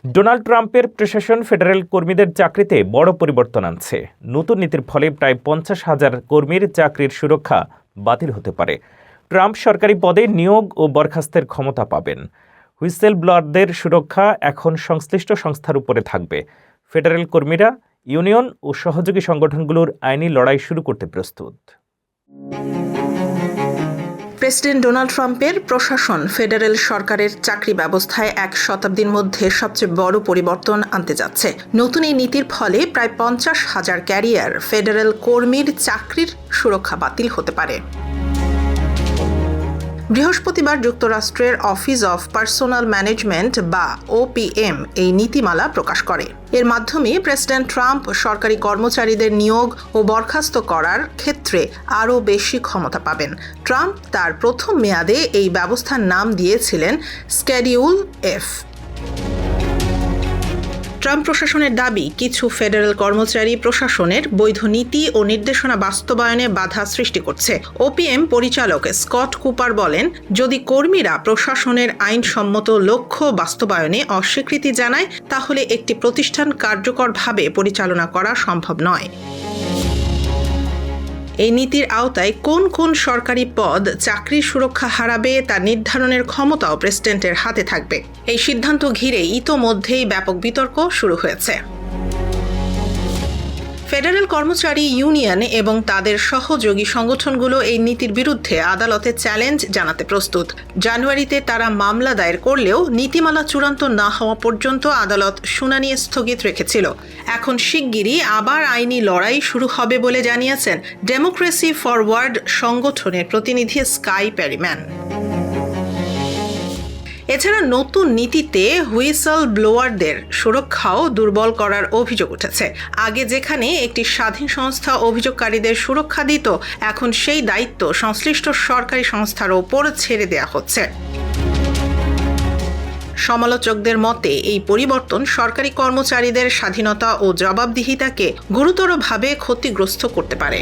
Donald ট্রাম্পের প্রশাসন federal কর্মীদের চাকরিতে বড় পরিবর্তন আনছে। নতুন নীতির ফলে প্রায় 50,000 কর্মীর চাকরির সুরক্ষা বাতিল হতে পারে। ট্রাম্প সরকারি পদে নিয়োগ ও বরখাস্তের ক্ষমতা পাবেন। হুইসেল ব্লোয়ারদের সুরক্ষা এখন সংশ্লিষ্ট সংস্থার উপরে থাকবে। ফেডারেল কর্মীরা ইউনিয়ন ও সহযোগী সংগঠনগুলোর আইনি লড়াই শুরু করতে প্রস্তুত। প্রেসিডেন্ট ডোনাল্ড ট্রাম্পের প্রশাসন ফেডারেল সরকারের চাকরি ব্যবস্থায় 1 শতাব্দীর মধ্যে সবচেয়ে বড় পরিবর্তন আনতে যাচ্ছে। নতুন এই নীতির ফলে প্রায় 50,000 ক্যারিয়ার ফেডারেল কর্মীর চাকরির সুরক্ষা বাতিল হতে পারে। বৃহস্পতিবার যুক্তরাষ্ট্রের অফিস অফ পার্সোনাল ম্যানেজমেন্ট বা OPM এই নীতিমালা প্রকাশ করে। এর মাধ্যমে প্রেসিডেন্ট ট্রাম্প সরকারি কর্মচারীদের নিয়োগ ও বরখাস্ত করার ক্ষেত্রে আরও বেশি ক্ষমতা পাবেন। ট্রাম্প তার প্রথম মেয়াদে এই ব্যবস্থার নাম দিয়েছিলেন স্কেডিউল F। ট্রাম্প প্রশাসনের দাবি, কিছু ফেডারেল কর্মচারী প্রশাসনের বৈধ নীতি ও নির্দেশনা বাস্তবায়নে বাধা সৃষ্টি করছে। OPM পরিচালক স্কট কুপার বলেন, যদি কর্মীরা প্রশাসনের আইনসম্মত লক্ষ্য বাস্তবায়নে অস্বীকৃতি জানায়, তাহলে একটি প্রতিষ্ঠান কার্যকরভাবে পরিচালনা করা সম্ভব নয়। এই নীতির আওতায় কোন কোন সরকারি পদ চাকরির সুরক্ষা হারাবে তা নির্ধারণের ক্ষমতাও প্রেসিডেন্টের হাতে থাকবে। এই সিদ্ধান্ত ঘিরে ইতোমধ্যেই ব্যাপক বিতর্ক শুরু হয়েছে। ফেডারেল কর্মচারী ইউনিয়ন এবং তাদের সহযোগী সংগঠনগুলো এই নীতির বিরুদ্ধে আদালতে চ্যালেঞ্জ জানাতে প্রস্তুত। জানুয়ারিতে তারা মামলা দায়ের করলেও নীতিমালা চূড়ান্ত না হওয়া পর্যন্ত আদালত শুনানি স্থগিত রেখেছিল। এখন শিগগিরই আবার আইনি লড়াই শুরু হবে বলে জানিয়েছেন ডেমোক্রেসি ফরওয়ার্ড সংগঠনের প্রতিনিধি স্কাই পেরিম্যান। এছাড়া নতুন নীতিতে হুইসল ব্লোয়ারদের সুরক্ষাও দুর্বল করার অভিযোগ উঠেছে। আগে যেখানে একটি স্বাধীন সংস্থা অভিযোগকারীদের সুরক্ষা দিত, এখন সেই দায়িত্ব সংশ্লিষ্ট সরকারি সংস্থার ওপর ছেড়ে দেওয়া হচ্ছে। সমালোচকদের মতে এই পরিবর্তন সরকারি কর্মচারীদের স্বাধীনতা ও জবাবদিহিতাকে গুরুতরভাবে ক্ষতিগ্রস্ত করতে পারে।